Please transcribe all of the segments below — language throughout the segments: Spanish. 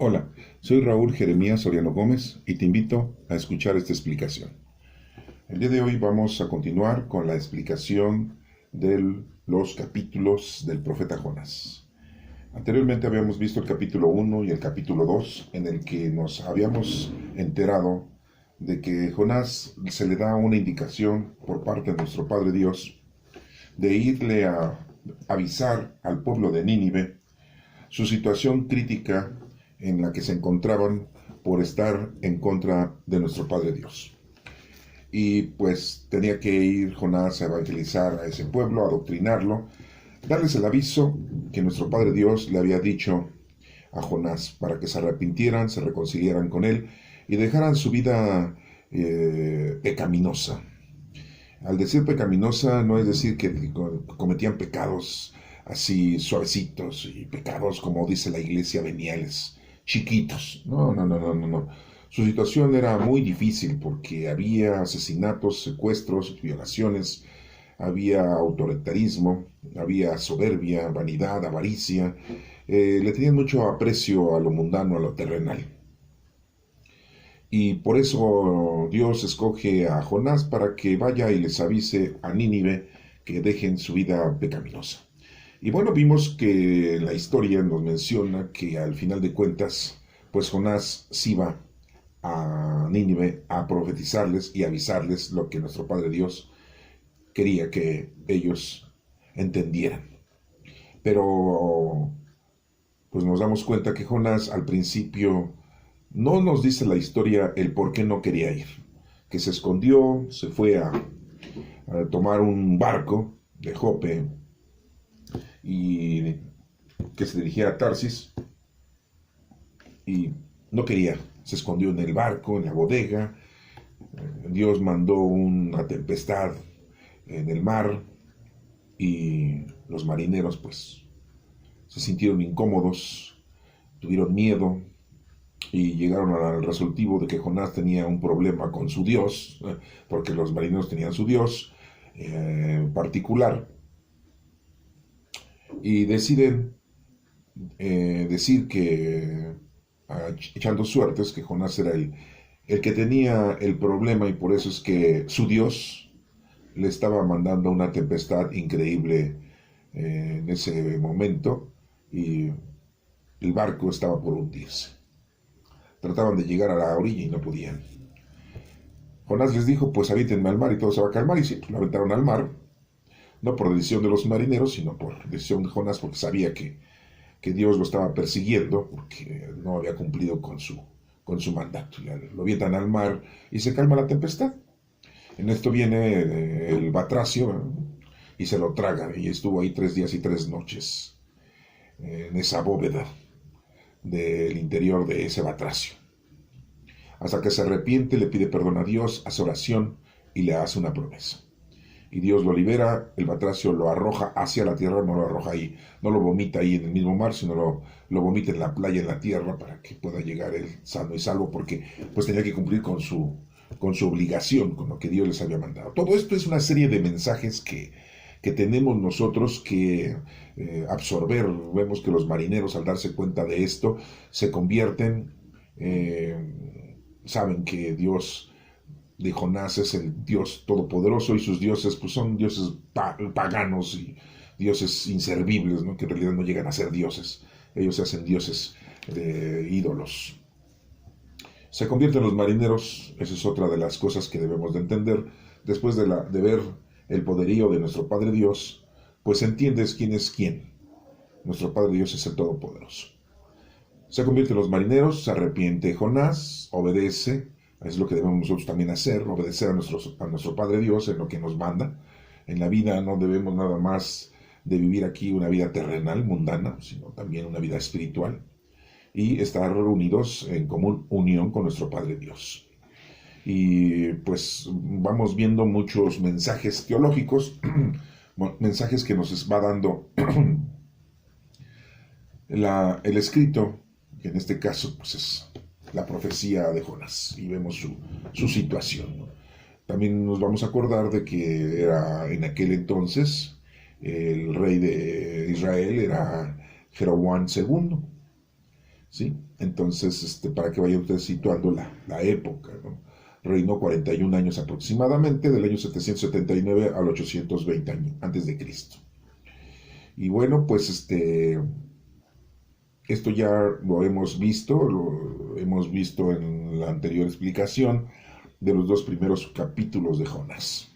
Hola, soy Raúl Jeremías Soriano Gómez y te invito a escuchar esta explicación. El día de hoy vamos a continuar con la explicación de los capítulos del profeta Jonás. Anteriormente habíamos visto el capítulo 1 y el capítulo 2, en el que nos habíamos enterado de que Jonás se le da una indicación por parte de nuestro Padre Dios de irle a avisar al pueblo de Nínive su situación crítica en la que se encontraban por estar en contra de nuestro Padre Dios. Y pues tenía que ir Jonás a evangelizar a ese pueblo, a adoctrinarlo, darles el aviso que nuestro Padre Dios le había dicho a Jonás para que se arrepintieran, se reconciliaran con él y dejaran su vida pecaminosa. Al decir pecaminosa no es decir que cometían pecados así suavecitos y pecados, como dice la iglesia, veniales, chiquitos. No. Su situación era muy difícil porque había asesinatos, secuestros, violaciones, había autoritarismo, había soberbia, vanidad, avaricia. Le tenían mucho aprecio a lo mundano, a lo terrenal. Y por eso Dios escoge a Jonás para que vaya y les avise a Nínive que dejen su vida pecaminosa. Y bueno, vimos que la historia nos menciona que al final de cuentas, pues Jonás sí va a Nínive a profetizarles y avisarles lo que nuestro Padre Dios quería que ellos entendieran. Pero pues nos damos cuenta que Jonás al principio no nos dice la historia el por qué no quería ir, que se escondió, se fue a tomar un barco de Jope y que se dirigía a Tarsis y no quería, se escondió en el barco, en la bodega. Dios mandó una tempestad en el mar y los marineros pues se sintieron incómodos, tuvieron miedo y llegaron al resultado de que Jonás tenía un problema con su Dios, porque los marineros tenían su Dios particular, y deciden decir que, echando suertes, que Jonás era el que tenía el problema y por eso es que su Dios le estaba mandando una tempestad increíble en ese momento y el barco estaba por hundirse. Trataban de llegar a la orilla y no podían. Jonás les dijo, pues avítenme al mar y todo se va a calmar, y sí, lo aventaron al mar, no por decisión de los marineros, sino por decisión de Jonás, porque sabía que Dios lo estaba persiguiendo, porque no había cumplido con su mandato. Ya lo avientan al mar y se calma la tempestad. En esto viene el batracio y se lo traga, y estuvo ahí 3 días y 3 noches en esa bóveda del interior de ese batracio. Hasta que se arrepiente, le pide perdón a Dios, hace oración y le hace una promesa. Y Dios lo libera, el batracio lo arroja hacia la tierra, no lo arroja ahí, no lo vomita ahí en el mismo mar, sino lo vomita en la playa, en la tierra, para que pueda llegar él sano y salvo, porque pues tenía que cumplir con su obligación, con lo que Dios les había mandado. Todo esto es una serie de mensajes que tenemos nosotros que absorber. Vemos que los marineros, al darse cuenta de esto, se convierten, saben que Dios de Jonás es el Dios todopoderoso y sus dioses pues son dioses paganos y dioses inservibles, ¿no? Que en realidad no llegan a ser dioses. Ellos se hacen dioses de ídolos. Se convierten los marineros, esa es otra de las cosas que debemos de entender. Después de ver el poderío de nuestro Padre Dios, pues entiendes quién es quién. Nuestro Padre Dios es el Todopoderoso. Se convierten los marineros, se arrepiente Jonás, obedece, es lo que debemos nosotros también hacer, obedecer a nuestro Padre Dios en lo que nos manda. En la vida no debemos nada más de vivir aquí una vida terrenal, mundana, sino también una vida espiritual, y estar reunidos en común unión con nuestro Padre Dios. Y pues vamos viendo muchos mensajes teológicos, mensajes que nos va dando el escrito, que en este caso pues es la profecía de Jonás, y vemos su situación, ¿no? También nos vamos a acordar de que era en aquel entonces el rey de Israel era Jeroboam II, ¿sí? Entonces, para que vayan ustedes situando la época, ¿no? Reinó 41 años aproximadamente, del año 779 al 820 años, antes de Cristo. Y bueno, pues esto ya lo hemos visto en la anterior explicación de los dos primeros capítulos de Jonás.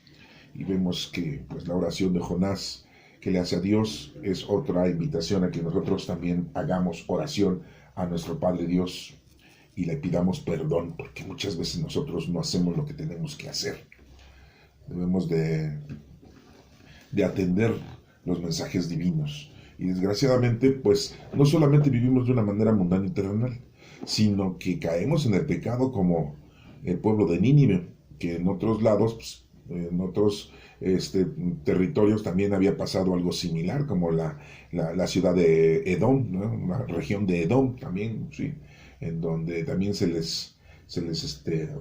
Y vemos que pues, la oración de Jonás que le hace a Dios es otra invitación a que nosotros también hagamos oración a nuestro Padre Dios y le pidamos perdón, porque muchas veces nosotros no hacemos lo que tenemos que hacer. Debemos de atender los mensajes divinos. Y desgraciadamente, pues, no solamente vivimos de una manera mundana y terrenal, sino que caemos en el pecado como el pueblo de Nínive, que en otros lados, pues, en otros territorios también había pasado algo similar, como la ciudad de Edom, ¿no? La región de Edom también, sí, en donde también se les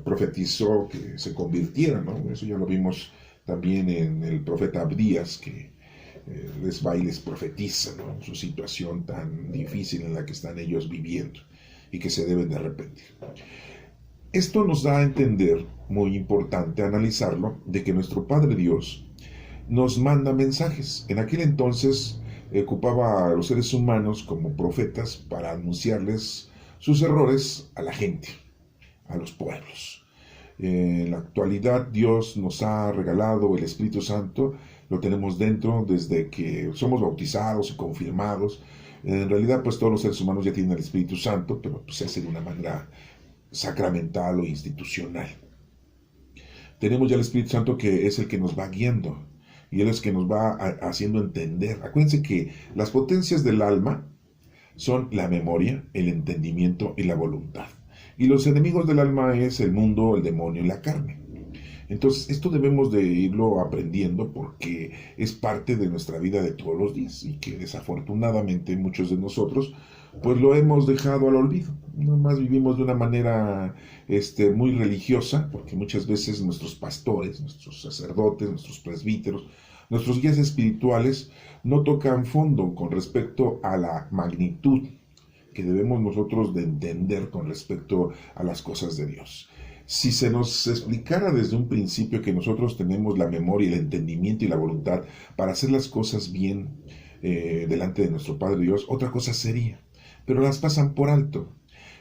profetizó que se convirtieran, ¿no? Eso ya lo vimos también en el profeta Abdías, que les va y les profetiza, ¿no? Su situación tan difícil en la que están ellos viviendo y que se deben de arrepentir. Esto nos da a entender, muy importante analizarlo, de que nuestro Padre Dios nos manda mensajes. En aquel entonces ocupaba a los seres humanos como profetas para anunciarles sus errores a la gente, a los pueblos. En la actualidad Dios nos ha regalado el Espíritu Santo, lo tenemos dentro desde que somos bautizados y confirmados. En realidad pues todos los seres humanos ya tienen el Espíritu Santo, pero pues, se hace de una manera sacramental o institucional. Tenemos ya el Espíritu Santo que es el que nos va guiando y Él es el que nos va haciendo entender. Acuérdense que las potencias del alma son la memoria, el entendimiento y la voluntad. Y los enemigos del alma es el mundo, el demonio y la carne. Entonces, esto debemos de irlo aprendiendo porque es parte de nuestra vida de todos los días y que desafortunadamente muchos de nosotros pues lo hemos dejado al olvido. Nomás vivimos de una manera muy religiosa, porque muchas veces nuestros pastores, nuestros sacerdotes, nuestros presbíteros, nuestros guías espirituales no tocan fondo con respecto a la magnitud que debemos nosotros de entender con respecto a las cosas de Dios. Si se nos explicara desde un principio que nosotros tenemos la memoria, el entendimiento y la voluntad para hacer las cosas bien delante de nuestro Padre Dios, otra cosa sería. Pero las pasan por alto.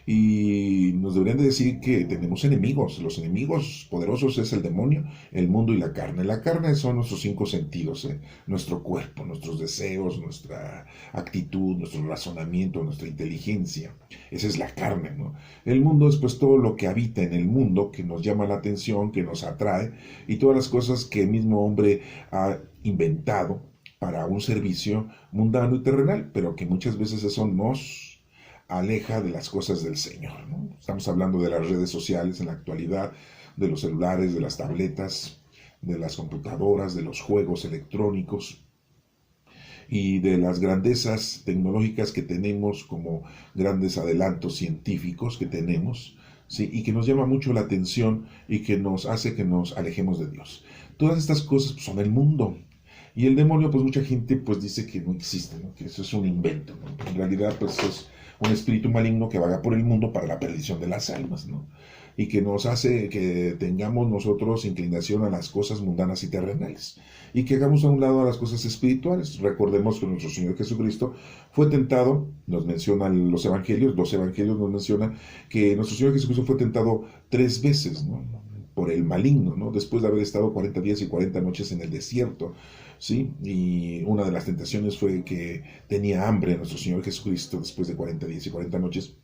Y nos deberían de decir que tenemos enemigos. Los enemigos poderosos es el demonio, el mundo y la carne. La carne son nuestros 5 sentidos, nuestro cuerpo, nuestros deseos, nuestra actitud, nuestro razonamiento, nuestra inteligencia. Esa es la carne, ¿no? El mundo es pues todo lo que habita en el mundo, que nos llama la atención, que nos atrae, y todas las cosas que el mismo hombre ha inventado para un servicio mundano y terrenal, pero que muchas veces eso nos aleja de las cosas del Señor, ¿no? Estamos hablando de las redes sociales en la actualidad, de los celulares, de las tabletas, de las computadoras, de los juegos electrónicos y de las grandezas tecnológicas que tenemos como grandes adelantos científicos que tenemos, ¿sí? Y que nos llama mucho la atención y que nos hace que nos alejemos de Dios. Todas estas cosas pues, son el mundo. Y el demonio, pues mucha gente pues dice que no existe, ¿no? Que eso es un invento, ¿no? En realidad pues es un espíritu maligno que vaga por el mundo para la perdición de las almas, ¿no? Y que nos hace que tengamos nosotros inclinación a las cosas mundanas y terrenales, y que hagamos a un lado a las cosas espirituales. Recordemos que nuestro Señor Jesucristo fue tentado, nos mencionan los evangelios, 2 evangelios nos mencionan que nuestro Señor Jesucristo fue tentado 3 veces, ¿no? Por el maligno, ¿no? Después de haber estado 40 días y 40 noches en el desierto, ¿sí? Y una de las tentaciones fue que tenía hambre nuestro Señor Jesucristo después de 40 días y 40 noches.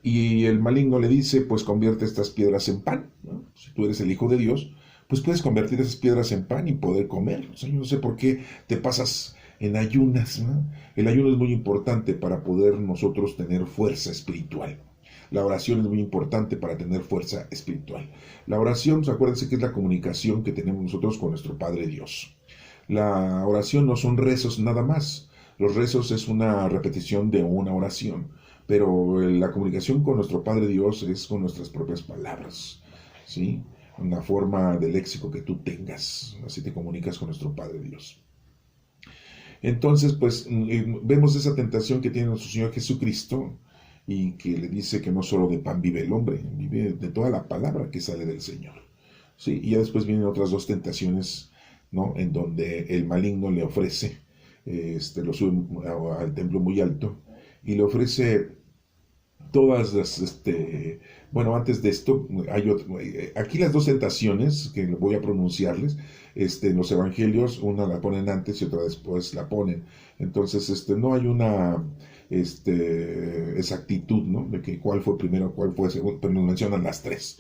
Y el maligno le dice, pues convierte estas piedras en pan, ¿no? Si tú eres el Hijo de Dios, pues puedes convertir esas piedras en pan y poder comer. O sea, yo no sé por qué te pasas en ayunas, ¿no? El ayuno es muy importante para poder nosotros tener fuerza espiritual. La oración es muy importante para tener fuerza espiritual. La oración, pues, acuérdense que es la comunicación que tenemos nosotros con nuestro Padre Dios. La oración no son rezos nada más. Los rezos es una repetición de una oración, pero la comunicación con nuestro Padre Dios es con nuestras propias palabras, ¿sí? Una forma de léxico que tú tengas, así te comunicas con nuestro Padre Dios. Entonces, pues, vemos esa tentación que tiene nuestro Señor Jesucristo, y que le dice que no solo de pan vive el hombre, vive de toda la palabra que sale del Señor. ¿Sí? Y ya después vienen otras dos tentaciones, ¿no? En donde el maligno le ofrece, lo sube al templo muy alto y le ofrece todas las, bueno, antes de esto, aquí las dos tentaciones que voy a pronunciarles, en los evangelios, una la ponen antes y otra después la ponen. Entonces, no hay una exactitud, ¿no? De que cuál fue primero, cuál fue segundo, pero nos mencionan las tres.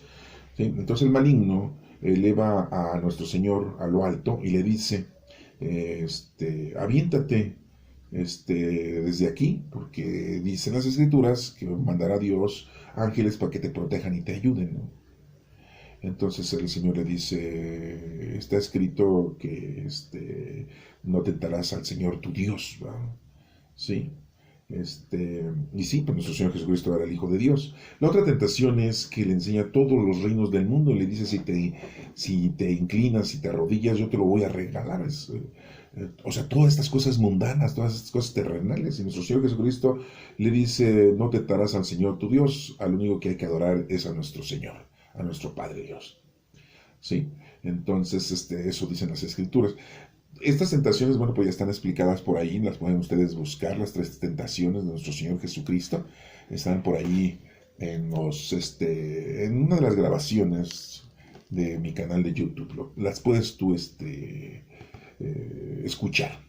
¿Sí? Entonces el maligno eleva a nuestro Señor a lo alto y le dice, aviéntate desde aquí, porque dicen las escrituras que mandará Dios ángeles para que te protejan y te ayuden, ¿no? Entonces el Señor le dice, está escrito que no tentarás al Señor tu Dios, ¿verdad? ¿Sí? Y sí, pues nuestro Señor Jesucristo era el Hijo de Dios. La otra tentación es que le enseña todos los reinos del mundo y le dice, si te inclinas, si te arrodillas, yo te lo voy a regalar. O sea, todas estas cosas mundanas, todas estas cosas terrenales. Y nuestro Señor Jesucristo le dice, no tentarás al Señor tu Dios, al único que hay que adorar es a nuestro Señor, a nuestro Padre Dios. ¿Sí? Entonces, eso dicen las Escrituras. Estas tentaciones, bueno, pues ya están explicadas por ahí, las pueden ustedes buscar, las tres tentaciones de nuestro Señor Jesucristo, están por ahí en una de las grabaciones de mi canal de YouTube, las puedes tú escuchar.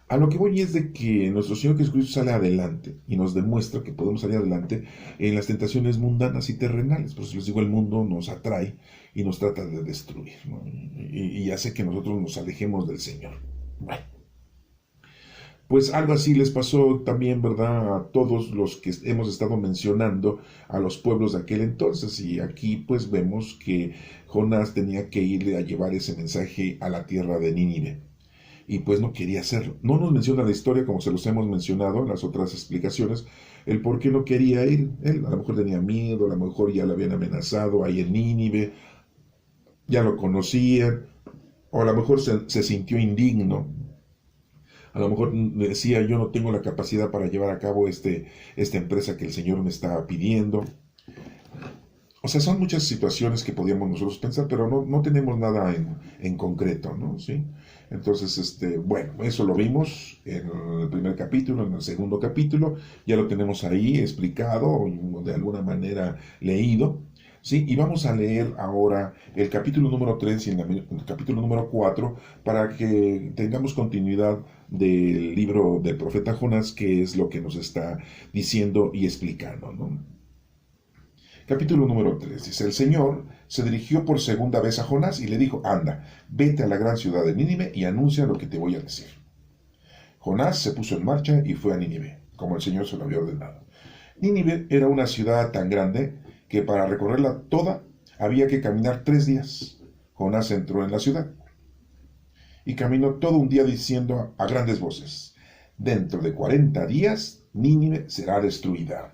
A lo que voy es de que nuestro Señor Jesucristo sale adelante y nos demuestra que podemos salir adelante en las tentaciones mundanas y terrenales. Por eso les digo, el mundo nos atrae y nos trata de destruir, ¿no? Y hace que nosotros nos alejemos del Señor. Bueno, pues algo así les pasó también, ¿verdad?, a todos los que hemos estado mencionando, a los pueblos de aquel entonces. Y aquí pues vemos que Jonás tenía que irle a llevar ese mensaje a la tierra de Nínive. Y pues no quería hacerlo. No nos menciona la historia, como se los hemos mencionado en las otras explicaciones, el por qué no quería ir. Él a lo mejor tenía miedo, a lo mejor ya lo habían amenazado ahí en Nínive, ya lo conocían, o a lo mejor se sintió indigno. A lo mejor decía, yo no tengo la capacidad para llevar a cabo esta empresa que el Señor me está pidiendo. O sea, son muchas situaciones que podíamos nosotros pensar, pero no tenemos nada en concreto, ¿no? ¿Sí? Entonces, bueno, eso lo vimos en el primer capítulo, en el segundo capítulo, ya lo tenemos ahí explicado, de alguna manera leído, ¿sí? Y vamos a leer ahora el capítulo número 3 y el capítulo número 4 para que tengamos continuidad del libro del profeta Jonás, que es lo que nos está diciendo y explicando, ¿no? Capítulo número 3 dice, el Señor se dirigió por segunda vez a Jonás y le dijo, anda, vete a la gran ciudad de Nínive y anuncia lo que te voy a decir. Jonás se puso en marcha y fue a Nínive, como el Señor se lo había ordenado. Nínive era una ciudad tan grande que para recorrerla toda había que caminar 3 días. Jonás entró en la ciudad y caminó todo un día diciendo a grandes voces, dentro de 40 días Nínive será destruida.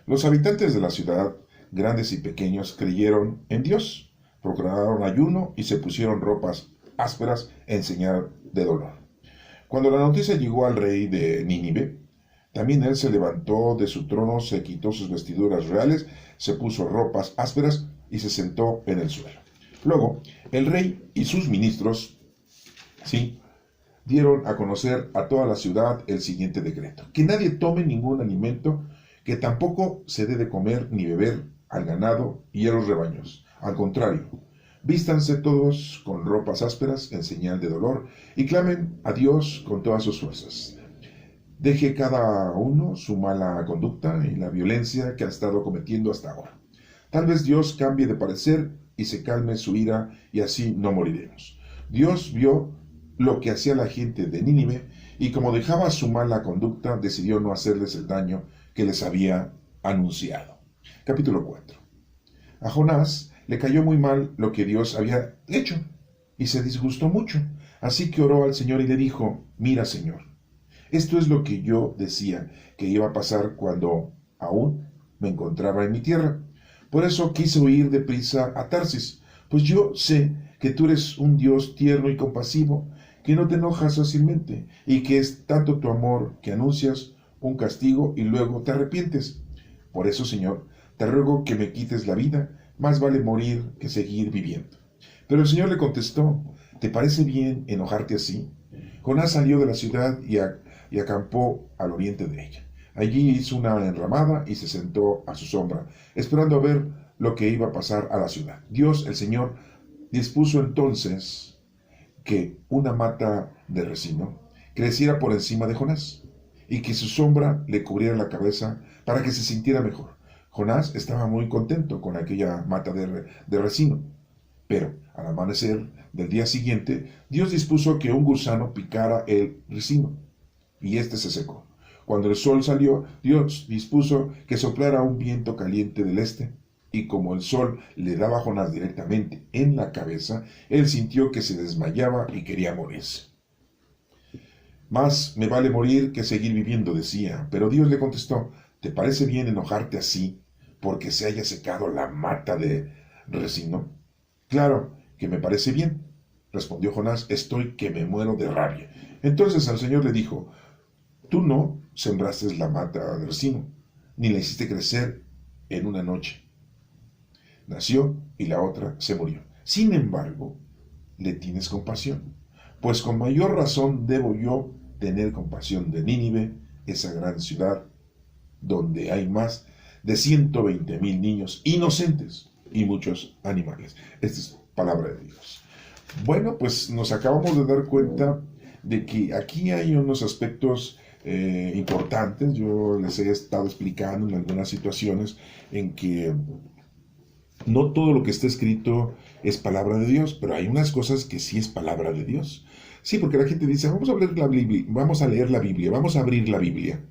Los habitantes de la ciudad, grandes y pequeños, creyeron en Dios, proclamaron ayuno y se pusieron ropas ásperas en señal de dolor. Cuando la noticia llegó al rey de Nínive, también él se levantó de su trono, se quitó sus vestiduras reales, se puso ropas ásperas y se sentó en el suelo. Luego, el rey y sus ministros, sí, dieron a conocer a toda la ciudad el siguiente decreto: que nadie tome ningún alimento, que tampoco se debe comer ni beber al ganado y a los rebaños. Al contrario, vístanse todos con ropas ásperas en señal de dolor y clamen a Dios con todas sus fuerzas. Deje cada uno su mala conducta y la violencia que ha estado cometiendo hasta ahora. Tal vez Dios cambie de parecer y se calme su ira y así no moriremos. Dios vio lo que hacía la gente de Nínive y como dejaba su mala conducta, decidió no hacerles el daño que les había anunciado. Capítulo 4. A Jonás le cayó muy mal lo que Dios había hecho y se disgustó mucho. Así que oró al Señor y le dijo: mira, Señor, esto es lo que yo decía que iba a pasar cuando aún me encontraba en mi tierra. Por eso quise huir deprisa a Tarsis, pues yo sé que tú eres un Dios tierno y compasivo, que no te enojas fácilmente y que es tanto tu amor que anuncias un castigo y luego te arrepientes. Por eso, Señor, te ruego que me quites la vida, más vale morir que seguir viviendo. Pero el Señor le contestó, ¿te parece bien enojarte así? Jonás salió de la ciudad y acampó al oriente de ella. Allí hizo una enramada y se sentó a su sombra, esperando a ver lo que iba a pasar a la ciudad. Dios, el Señor, dispuso entonces que una mata de resino creciera por encima de Jonás y que su sombra le cubriera la cabeza para que se sintiera mejor. Jonás estaba muy contento con aquella mata de resino, pero al amanecer del día siguiente, Dios dispuso que un gusano picara el resino y éste se secó. Cuando el sol salió, Dios dispuso que soplara un viento caliente del este, y como el sol le daba a Jonás directamente en la cabeza, él sintió que se desmayaba y quería morirse. Más me vale morir que seguir viviendo, decía, pero Dios le contestó, ¿te parece bien enojarte así porque se haya secado la mata de resino? Claro que me parece bien, respondió Jonás, estoy que me muero de rabia. Entonces el Señor le dijo, tú no sembraste la mata de resino, ni la hiciste crecer en una noche. Nació y la otra se murió. Sin embargo, le tienes compasión, pues con mayor razón debo yo tener compasión de Nínive, esa gran ciudad donde hay más de 120,000 niños inocentes y muchos animales. Esta es palabra de Dios. Bueno, pues nos acabamos de dar cuenta de que aquí hay unos aspectos importantes. Yo les he estado explicando en algunas situaciones en que no todo lo que está escrito es palabra de Dios, pero hay unas cosas que sí es palabra de Dios. Sí, porque la gente dice, vamos a leer la Biblia, vamos a leer la Biblia, vamos a abrir la Biblia.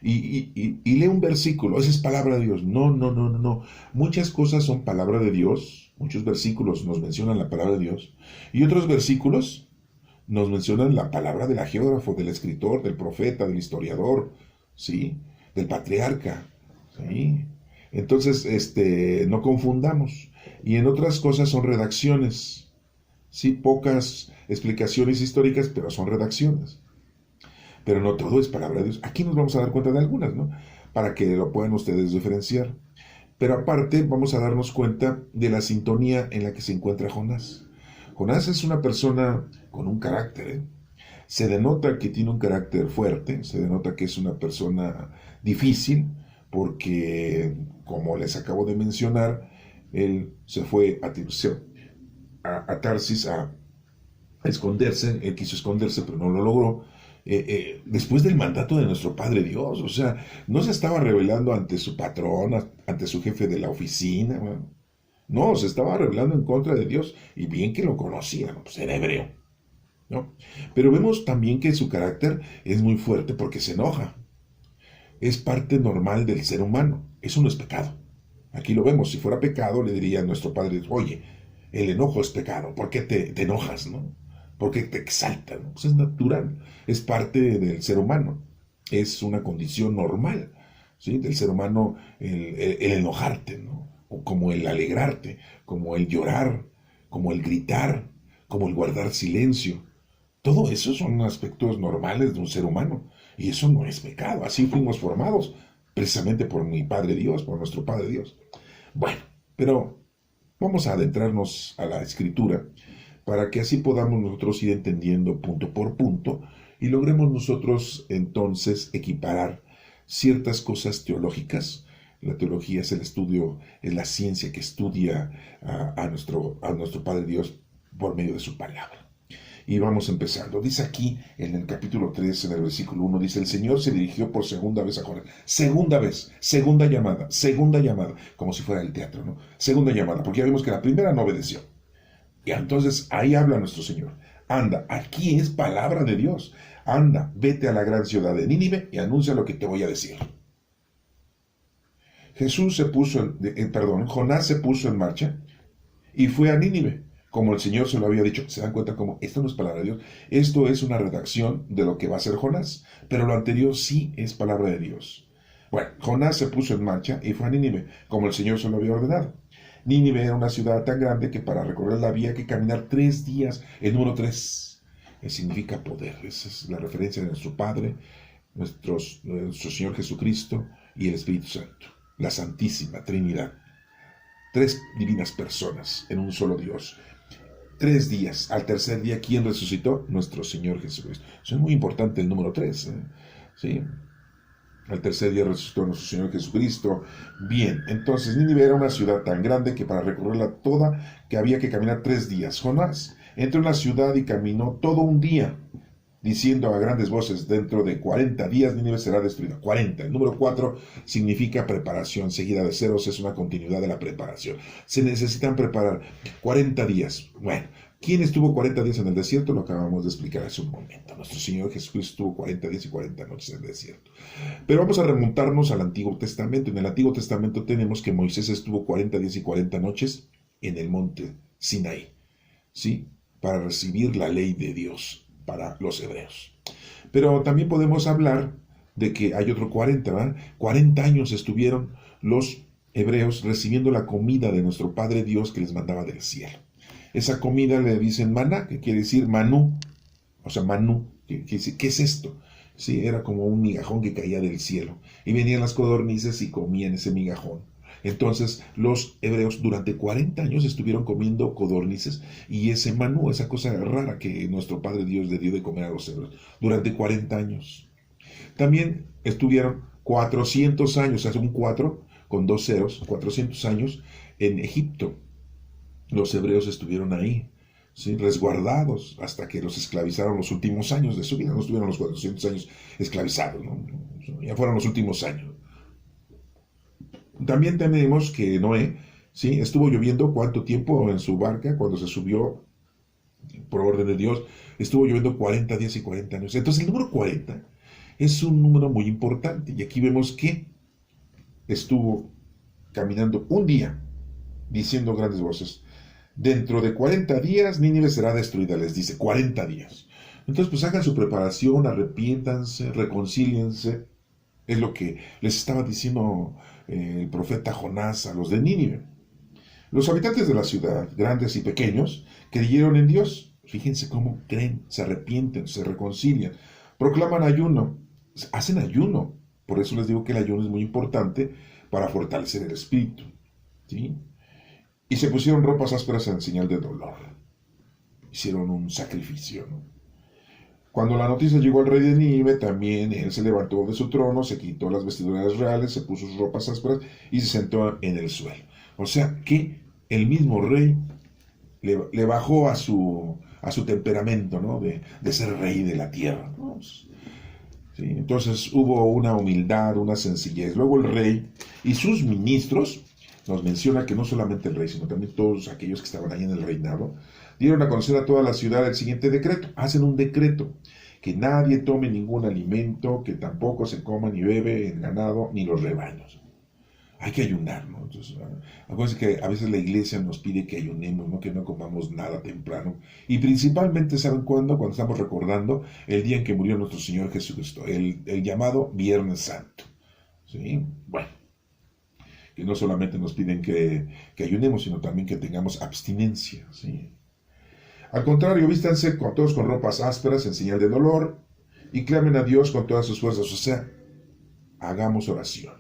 Y lee un versículo, esa es palabra de Dios. No, no, no, no, no. Muchas cosas son palabra de Dios, muchos versículos nos mencionan la palabra de Dios, y otros versículos nos mencionan la palabra del hagiógrafo, del escritor, del profeta, del historiador, ¿sí? Del patriarca, ¿sí? Entonces, no confundamos. Y en otras cosas son redacciones, sí, pocas explicaciones históricas, pero son redacciones. Pero no todo es palabra de Dios. Aquí nos vamos a dar cuenta de algunas, ¿no? Para que lo puedan ustedes diferenciar. Pero aparte vamos a darnos cuenta de la sintonía en la que se encuentra Jonás. Jonás es una persona con un carácter, ¿eh? Se denota que tiene un carácter fuerte, se denota que es una persona difícil, porque, como les acabo de mencionar, él se fue a Tarsis a esconderse, él quiso esconderse, pero no lo logró, después del mandato de nuestro Padre Dios. O sea, no se estaba rebelando ante su patrón, ante su jefe de la oficina, ¿no? No, se estaba rebelando en contra de Dios, y bien que lo conocía, ¿no? Pues era hebreo, ¿no? Pero vemos también que su carácter es muy fuerte porque se enoja. Es parte normal del ser humano, eso no es pecado. Aquí lo vemos, si fuera pecado le diría a nuestro Padre, oye, el enojo es pecado, ¿por qué te enojas, no? ¿Por qué te exalta, no? Pues es natural, es parte del ser humano, es una condición normal, ¿sí? Del ser humano el enojarte, ¿no? O como el alegrarte, como el llorar, como el gritar, como el guardar silencio. Todo eso son aspectos normales de un ser humano, y eso no es pecado, así fuimos formados, precisamente por mi Padre Dios, por nuestro Padre Dios. Bueno, pero vamos a adentrarnos a la Escritura para que así podamos nosotros ir entendiendo punto por punto y logremos nosotros entonces equiparar ciertas cosas teológicas. La teología es el estudio, es la ciencia que estudia a nuestro Padre Dios por medio de su palabra. Y vamos empezando. Dice aquí en el capítulo 3, en el versículo 1, dice, el Señor se dirigió por segunda vez a Jonás. Segunda vez, segunda llamada, como si fuera el teatro, ¿no? Segunda llamada, porque ya vimos que la primera no obedeció. Y entonces ahí habla nuestro Señor. Anda, aquí es palabra de Dios. Anda, vete a la gran ciudad de Nínive y anuncia lo que te voy a decir. Jonás se puso en marcha y fue a Nínive, como el Señor se lo había dicho. Se dan cuenta como esto no es palabra de Dios, esto es una redacción de lo que va a ser Jonás, pero lo anterior sí es palabra de Dios. Bueno, Jonás se puso en marcha y fue a Nínive, como el Señor se lo había ordenado. Nínive era una ciudad tan grande que para recorrerla había que caminar 3 días. El número 3 significa poder, esa es la referencia de nuestro Padre, nuestro Señor Jesucristo y el Espíritu Santo, la Santísima Trinidad. Tres divinas personas en un solo Dios. 3 días. Al tercer día, ¿quién resucitó? Nuestro Señor Jesucristo. Eso es muy importante, el número 3. ¿Sí? Al tercer día resucitó nuestro Señor Jesucristo. Bien, entonces Nínive era una ciudad tan grande que para recorrerla toda, que había que caminar 3 días. Jonás entró en la ciudad y caminó todo un día, diciendo a grandes voces, dentro de 40 días Nínive será destruida. 40. El número 4 significa preparación. Seguida de ceros es una continuidad de la preparación. Se necesitan preparar 40 días. Bueno, ¿quién estuvo 40 días en el desierto? Lo acabamos de explicar hace un momento. Nuestro Señor Jesucristo estuvo 40 días y 40 noches en el desierto. Pero vamos a remontarnos al Antiguo Testamento. En el Antiguo Testamento tenemos que Moisés estuvo 40 días y 40 noches en el monte Sinaí, ¿sí? Para recibir la ley de Dios para los hebreos. Pero también podemos hablar de que hay otro 40, ¿verdad? 40 años estuvieron los hebreos recibiendo la comida de nuestro Padre Dios que les mandaba del cielo. Esa comida le dicen maná, que quiere decir manú, o sea, manú, ¿qué es esto? Sí, era como un migajón que caía del cielo, y venían las codornices y comían ese migajón. Entonces los hebreos durante 40 años estuvieron comiendo codornices y ese manú, esa cosa rara que nuestro Padre Dios le dio de comer a los hebreos, durante 40 años. También estuvieron 400 años, hace un 4 con 2 ceros, 400 años en Egipto. Los hebreos estuvieron ahí, ¿sí? Resguardados hasta que los esclavizaron los últimos años de su vida. No estuvieron los 400 años esclavizados, ¿no? Ya fueron los últimos años. También tenemos que Noé, ¿sí? Estuvo lloviendo cuánto tiempo en su barca cuando se subió por orden de Dios. Estuvo lloviendo 40 días y 40 años. Entonces el número 40 es un número muy importante. Y aquí vemos que estuvo caminando un día diciendo grandes voces. Dentro de 40 días Nínive será destruida, les dice, 40 días. Entonces pues hagan su preparación, arrepiéntanse, reconcíliense. Es lo que les estaba diciendo el profeta Jonás a los de Nínive. Los habitantes de la ciudad, grandes y pequeños, creyeron en Dios. Fíjense cómo creen, se arrepienten, se reconcilian, proclaman ayuno, hacen ayuno. Por eso les digo que el ayuno es muy importante para fortalecer el espíritu, ¿sí? Y se pusieron ropas ásperas en señal de dolor. Hicieron un sacrificio, ¿no? Cuando la noticia llegó al rey de Nínive, también él se levantó de su trono, se quitó las vestiduras reales, se puso sus ropas ásperas y se sentó en el suelo. O sea que el mismo rey le bajó a su temperamento, ¿no? de ser rey de la tierra, ¿no? ¿Sí? Entonces hubo una humildad, una sencillez. Luego el rey y sus ministros, nos menciona que no solamente el rey, sino también todos aquellos que estaban ahí en el reinado, dieron a conocer a toda la ciudad el siguiente decreto. Hacen un decreto, que nadie tome ningún alimento, que tampoco se coma ni bebe el ganado ni los rebaños. Hay que ayunar, ¿no? Entonces, acuérdense que a veces la iglesia nos pide que ayunemos, ¿no? Que no comamos nada temprano. Y principalmente, ¿saben cuándo? Cuando estamos recordando el día en que murió nuestro Señor Jesucristo, el llamado Viernes Santo. ¿Sí? Bueno, que no solamente nos piden que ayunemos, sino también que tengamos abstinencia, ¿sí? Al contrario, vístanse todos con ropas ásperas en señal de dolor y clamen a Dios con todas sus fuerzas. O sea, hagamos oración.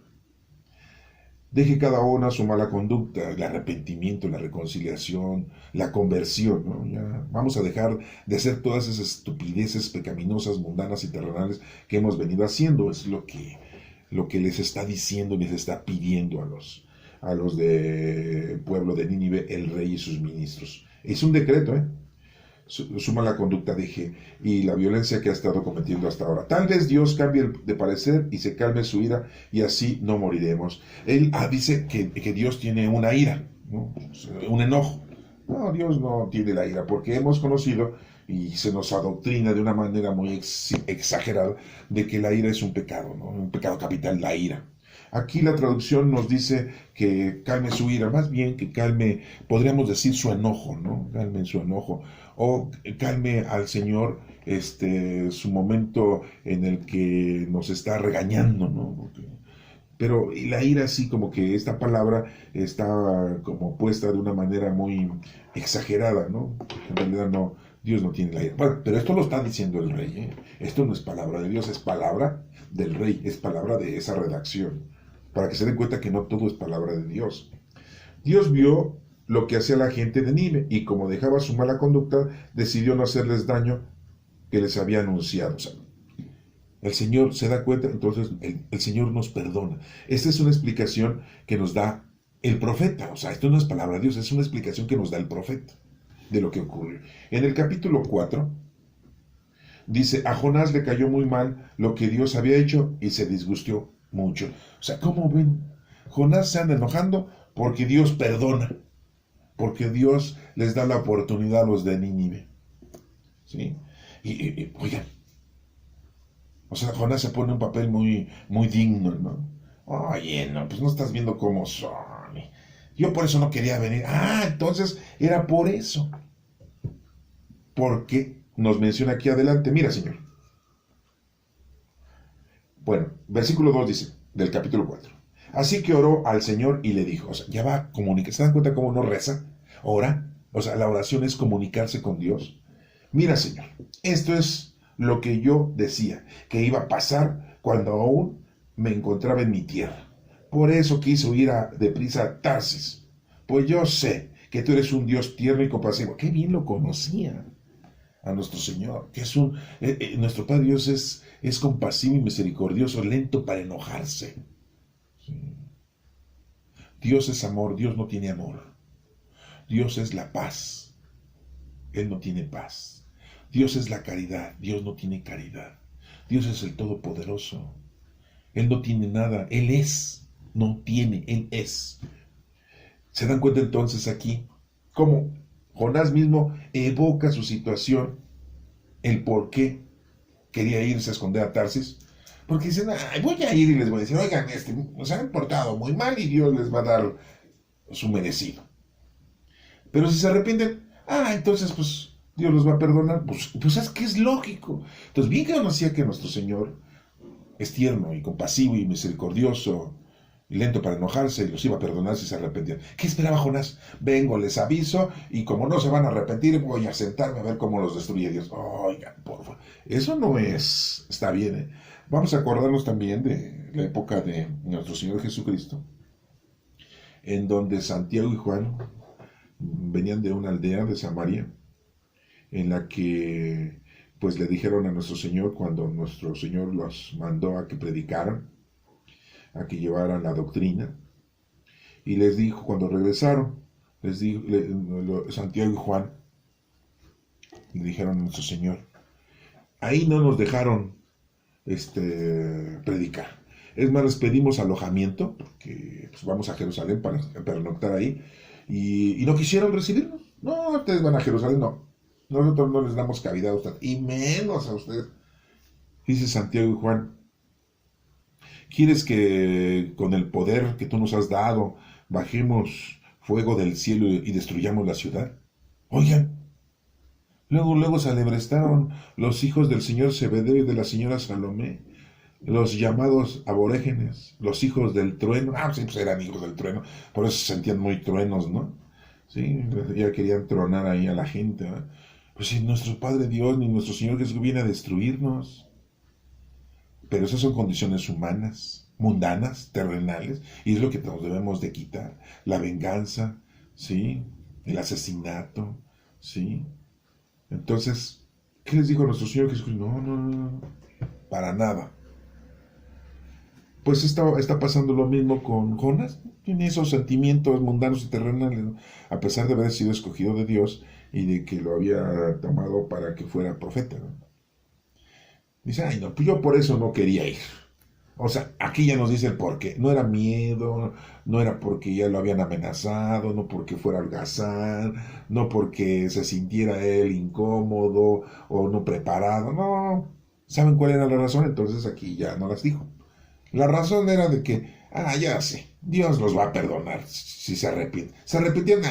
Deje cada una su mala conducta, el arrepentimiento, la reconciliación, la conversión, ¿no? Ya vamos a dejar de hacer todas esas estupideces pecaminosas, mundanas y terrenales que hemos venido haciendo. Es lo que les está diciendo, les está pidiendo a los del pueblo de Nínive, el rey y sus ministros. Es un decreto, su mala conducta deje y la violencia que ha estado cometiendo hasta ahora. Tal vez Dios cambie de parecer y se calme su ira y así no moriremos. Él dice que Dios tiene una ira, ¿no? Un enojo. No, Dios no tiene la ira porque hemos conocido y se nos adoctrina de una manera muy exagerada de que la ira es un pecado, ¿no? Un pecado capital, la ira. Aquí la traducción nos dice que calme su ira, más bien que calme, podríamos decir su enojo, ¿no? Calme su enojo, o calme al Señor su momento en el que nos está regañando, ¿no? Pero la ira sí, como que esta palabra está como puesta de una manera muy exagerada, ¿no? En realidad Dios no tiene la ira. Bueno, pero esto lo está diciendo el rey, ¿eh? Esto no es palabra de Dios, es palabra del rey, es palabra de esa redacción. Para que se den cuenta que no todo es palabra de Dios. Dios vio lo que hacía la gente de Nínive y como dejaba su mala conducta, decidió no hacerles daño que les había anunciado. O sea, el Señor se da cuenta, entonces el Señor nos perdona. Esta es una explicación que nos da el profeta. O sea, esto no es palabra de Dios, es una explicación que nos da el profeta de lo que ocurrió. En el capítulo 4, dice, a Jonás le cayó muy mal lo que Dios había hecho y se disgustó mucho. O sea, ¿cómo ven? Jonás se anda enojando porque Dios perdona, porque Dios les da la oportunidad a los de Nínive. ¿Sí? Oigan, o sea, Jonás se pone un papel muy, muy digno, ¿no? Oye, no, pues no estás viendo cómo son. Yo por eso no quería venir. Ah, entonces era por eso. Porque nos menciona aquí adelante, mira, Señor. Bueno, versículo 2 dice, del capítulo 4. Así que oró al Señor y le dijo, o sea, ya va a comunicar, ¿se dan cuenta cómo no reza? Ora, o sea, la oración es comunicarse con Dios. Mira, Señor, esto es lo que yo decía, que iba a pasar cuando aún me encontraba en mi tierra. Por eso quise huir deprisa a Tarsis, pues yo sé que tú eres un Dios tierno y compasivo. Qué bien lo conocía a nuestro Señor, que es nuestro Padre Dios es compasivo y misericordioso, lento para enojarse. Sí. Dios es amor, Dios no tiene amor. Dios es la paz, Él no tiene paz. Dios es la caridad, Dios no tiene caridad. Dios es el Todopoderoso, Él no tiene nada, Él es, no tiene, Él es. ¿Se dan cuenta entonces aquí cómo Jonás mismo evoca su situación, el por qué quería irse a esconder a Tarsis? Porque dicen, ay, voy a ir y les voy a decir, oigan, se han portado muy mal y Dios les va a dar su merecido. Pero si se arrepienten, entonces pues Dios los va a perdonar. Pues es que es lógico. Entonces bien que conocía que nuestro Señor es tierno y compasivo y misericordioso y lento para enojarse y los iba a perdonar si se arrepentían. ¿Qué esperaba Jonás? Vengo, les aviso y como no se van a arrepentir voy a sentarme a ver cómo los destruye Dios. Oigan, por favor. Eso no está bien, ¿eh? Vamos a acordarnos también de la época de nuestro Señor Jesucristo, en donde Santiago y Juan venían de una aldea de Samaria, en la que pues le dijeron a nuestro Señor, cuando nuestro Señor los mandó a que predicaran, a que llevaran la doctrina, y les dijo, cuando regresaron, Santiago y Juan le dijeron a nuestro Señor, ahí no nos dejaron predicar. Es más, les pedimos alojamiento, porque pues, vamos a Jerusalén para pernoctar ahí, y no quisieron recibirnos. No, ustedes van a Jerusalén, no. Nosotros no les damos cavidad a ustedes, y menos a ustedes. Dice Santiago y Juan, ¿quieres que con el poder que tú nos has dado bajemos fuego del cielo y destruyamos la ciudad? Oigan, luego se alebrestaron los hijos del señor Zebedeo y de la señora Salomé, los llamados aborígenes, los hijos del trueno. Sí, pues eran hijos del trueno, por eso se sentían muy truenos, ¿no? Sí, ya querían tronar ahí a la gente, ¿eh? Pues si nuestro Padre Dios ni nuestro Señor Jesús viene a destruirnos. Pero esas son condiciones humanas, mundanas, terrenales, y es lo que nos debemos de quitar. La venganza, ¿sí? El asesinato, ¿sí? Entonces, ¿qué les dijo nuestro Señor Jesús? No, para nada. Pues está pasando lo mismo con Jonás. Tiene esos sentimientos mundanos y terrenales, ¿no? A pesar de haber sido escogido de Dios y de que lo había tomado para que fuera profeta, ¿no? Dice, no, pues yo por eso no quería ir. O sea, aquí ya nos dice el por qué. No era miedo, no era porque ya lo habían amenazado, no porque fuera holgazán, no porque se sintiera él incómodo o no preparado. No, ¿saben cuál era la razón? Entonces aquí ya no las dijo. La razón era de que, ya sé, Dios los va a perdonar si se arrepienten. ¿Se arrepentían?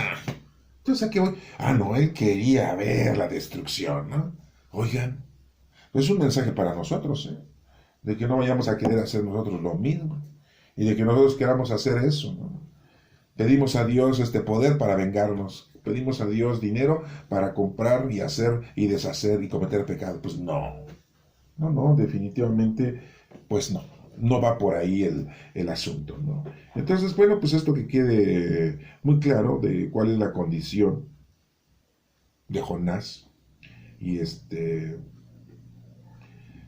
Entonces aquí voy. No, él quería ver la destrucción, ¿no? Oigan, es un mensaje para nosotros, ¿eh? De que no vayamos a querer hacer nosotros lo mismo y de que nosotros queramos hacer eso, ¿no? Pedimos a Dios este poder para vengarnos, pedimos a Dios dinero para comprar y hacer y deshacer y cometer pecado. Pues no, no, definitivamente, pues no va por ahí el asunto, ¿no? Entonces, bueno, pues esto que quede muy claro de cuál es la condición de Jonás y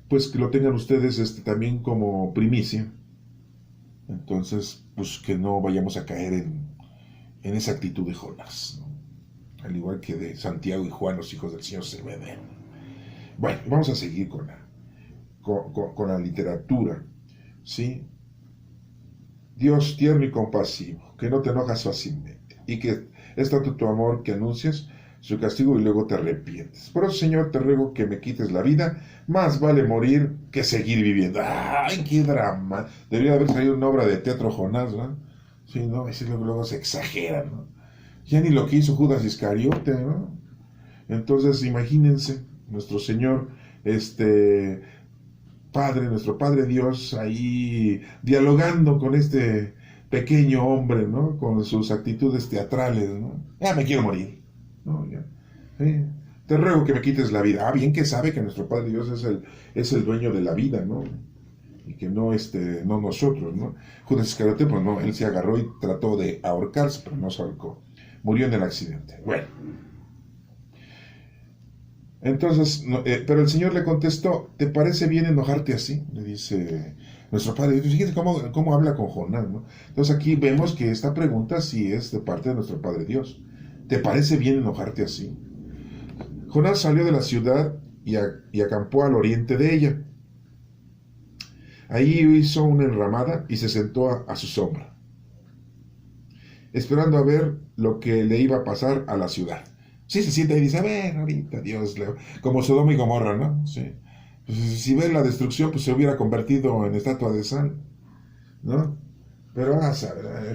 pues que lo tengan ustedes también como primicia. Entonces, pues que no vayamos a caer en esa actitud de Jonás, ¿no? Al igual que de Santiago y Juan, los hijos del Señor Zebedeo. Bueno, vamos a seguir con la literatura, ¿sí? Dios tierno y compasivo, que no te enojas fácilmente, y que es tanto tu amor que anuncias su castigo y luego te arrepientes. Por eso, Señor, te ruego que me quites la vida, más vale morir que seguir viviendo. ¡Ay, qué drama! Debería haber salido una obra de teatro Jonás, ¿no? Sí, ¿no? Ese luego se exagera, ¿no? Ya ni lo que hizo Judas Iscariote, ¿no? Entonces, imagínense, nuestro Señor, Padre, nuestro Padre Dios, ahí dialogando con este pequeño hombre, ¿no? Con sus actitudes teatrales, ¿no? Ya me quiero morir, ¿no? Ya. Sí. Te ruego que me quites la vida. Bien que sabe que nuestro Padre Dios es el dueño de la vida, ¿no? Y que no, no nosotros, ¿no? Judas Iscariote, pues no, él se agarró y trató de ahorcarse, pero no se ahorcó. Murió en el accidente. Bueno. Entonces, pero el Señor le contestó, ¿te parece bien enojarte así? Le dice nuestro Padre. Fíjate cómo habla con Jonás, ¿no? Entonces aquí vemos que esta pregunta sí es de parte de nuestro Padre Dios. ¿Te parece bien enojarte así? Jonás salió de la ciudad y acampó al oriente de ella. Ahí hizo una enramada y se sentó a su sombra, esperando a ver lo que le iba a pasar a la ciudad. Sí, se siente y dice, a ver, ahorita Dios, como Sodoma y Gomorra, ¿no? Sí. Pues, si ve la destrucción, pues se hubiera convertido en estatua de sal, ¿no? Pero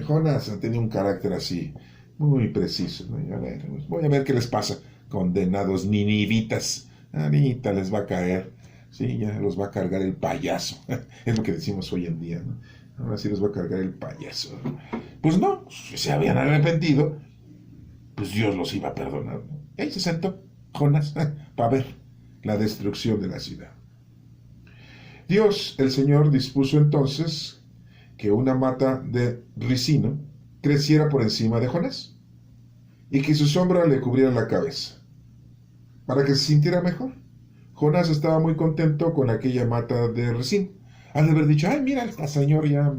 Jonás tenía un carácter así, muy preciso, ¿no? A ver, voy a ver qué les pasa, condenados ninivitas. Ahorita les va a caer, sí, ya los va a cargar el payaso. Es lo que decimos hoy en día, ¿no? Ahora sí les va a cargar el payaso. Pues no, si se habían arrepentido, pues Dios los iba a perdonar, ¿no? Y ahí se sentó Jonás para ver la destrucción de la ciudad. Dios, el Señor, dispuso entonces que una mata de ricino creciera por encima de Jonás y que su sombra le cubriera la cabeza, para que se sintiera mejor. Jonás estaba muy contento con aquella mata de ricino. Han de haber dicho, ay, mira, el Señor ya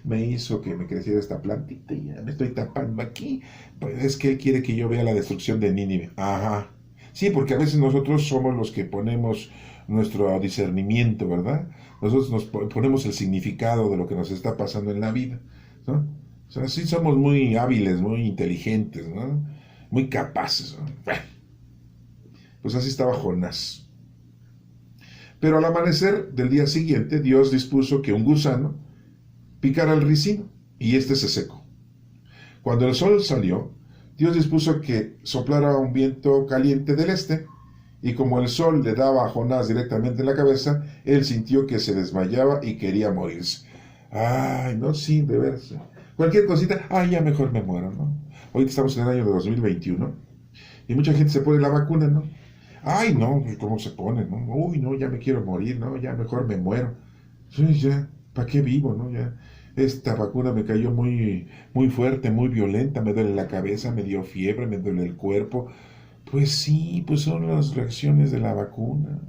me hizo que me creciera esta plantita y ya me estoy tapando aquí. Pues es que Él quiere que yo vea la destrucción de Nínive. Ajá. Sí, porque a veces nosotros somos los que ponemos nuestro discernimiento, ¿verdad? Nosotros nos ponemos el significado de lo que nos está pasando en la vida, ¿no? O sea, sí somos muy hábiles, muy inteligentes, ¿no? Muy capaces, ¿no? Bueno, pues así estaba Jonás. Pero al amanecer del día siguiente, Dios dispuso que un gusano picara el ricino y éste se secó. Cuando el sol salió, Dios dispuso que soplara un viento caliente del este, y como el sol le daba a Jonás directamente en la cabeza, él sintió que se desmayaba y quería morirse. Ay, no, sí, de verse. Cualquier cosita, ay, ya mejor me muero, ¿no? Hoy estamos en el año de 2021 y mucha gente se pone la vacuna, ¿no? Ay, no, ¿cómo se pone, no? Uy, no, ya me quiero morir, ¿no? Ya mejor me muero. Sí, ya, ¿para qué vivo, no? Ya, esta vacuna me cayó muy fuerte, muy violenta, me duele la cabeza, me dio fiebre, me duele el cuerpo. Pues sí, pues son las reacciones de la vacuna.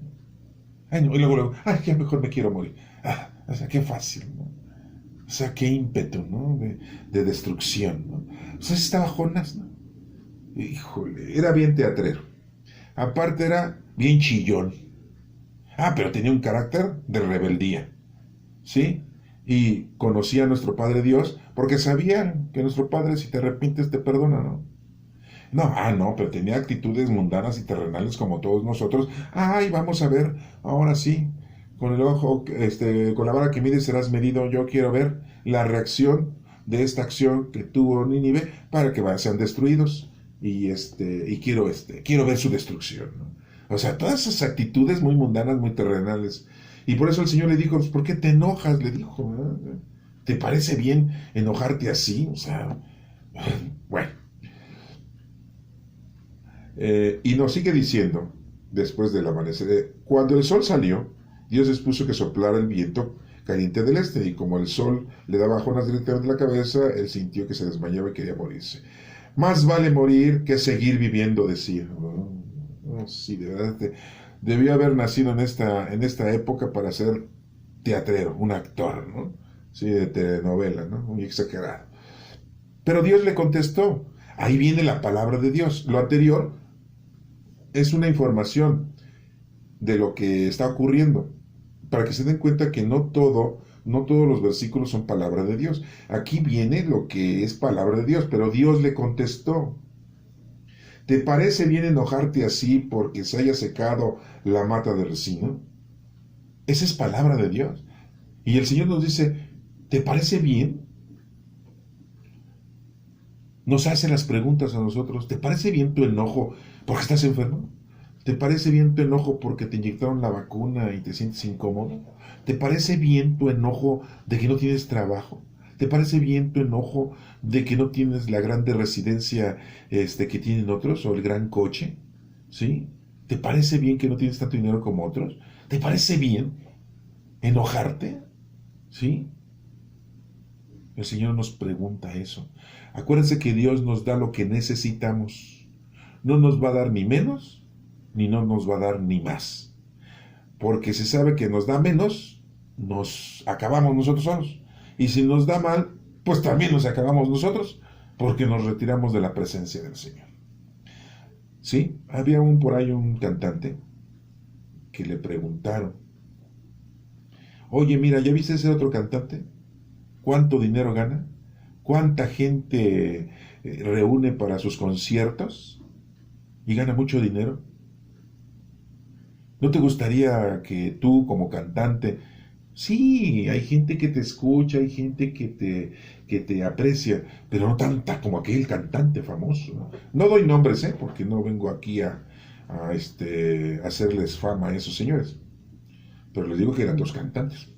Ay, no, y luego, ay, ya mejor me quiero morir. O sea, qué fácil, ¿no? O sea, qué ímpetu, ¿no? De destrucción, ¿no? O sea, estaba Jonás, ¿no? Híjole, era bien teatrero. Aparte era bien chillón. Pero tenía un carácter de rebeldía, ¿sí? Y conocía a nuestro Padre Dios porque sabía que nuestro Padre, si te arrepientes, te perdona, ¿no? No, pero tenía actitudes mundanas y terrenales como todos nosotros. Ay, vamos a ver, ahora sí, con el ojo, con la vara que mides serás medido. Yo quiero ver la reacción de esta acción que tuvo Nínive para que sean destruidos. Y quiero ver su destrucción, ¿no? O sea, todas esas actitudes muy mundanas, muy terrenales. Y por eso el Señor le dijo, pues, ¿por qué te enojas? Le dijo, ¿no? ¿Te parece bien enojarte así? O sea, bueno. Y nos sigue diciendo, después del amanecer, cuando el sol salió, Dios dispuso que soplara el viento caliente del este, y como el sol le daba a Jonás directamente en la cabeza, él sintió que se desmayaba y quería morirse. Más vale morir que seguir viviendo, decía. Sí, de verdad, debió haber nacido en esta época para ser teatrero, un actor, ¿no? Sí, de telenovela, ¿no? Muy exagerado. Pero Dios le contestó. Ahí viene la palabra de Dios. Lo anterior es una información de lo que está ocurriendo, para que se den cuenta que no todos los versículos son palabra de Dios. Aquí viene lo que es palabra de Dios, pero Dios le contestó. ¿Te parece bien enojarte así porque se haya secado la mata de resino? Esa es palabra de Dios. Y el Señor nos dice, ¿te parece bien? Nos hace las preguntas a nosotros. ¿Te parece bien tu enojo porque estás enfermo? ¿Te parece bien tu enojo porque te inyectaron la vacuna y te sientes incómodo? ¿Te parece bien tu enojo de que no tienes trabajo? ¿Te parece bien tu enojo de que no tienes la grande residencia que tienen otros o el gran coche? ¿Sí? ¿Te parece bien que no tienes tanto dinero como otros? ¿Te parece bien enojarte? ¿Sí? El Señor nos pregunta eso. Acuérdense que Dios nos da lo que necesitamos. No nos va a dar ni menos, ni no nos va a dar ni más. Porque se sabe que nos da menos, nos acabamos nosotros solos. Y si nos da mal, pues también nos acabamos nosotros, porque nos retiramos de la presencia del Señor. Sí, había por ahí un cantante que le preguntaron, oye, mira, ¿ya viste ese otro cantante? ¿Cuánto dinero gana? ¿Cuánta gente reúne para sus conciertos? ¿Y gana mucho dinero? ¿No te gustaría que tú como cantante, sí, hay gente que te escucha, hay gente que te aprecia, pero no tanta como aquel cantante famoso? No doy nombres, porque no vengo aquí a hacerles fama a esos señores, pero les digo que eran dos cantantes.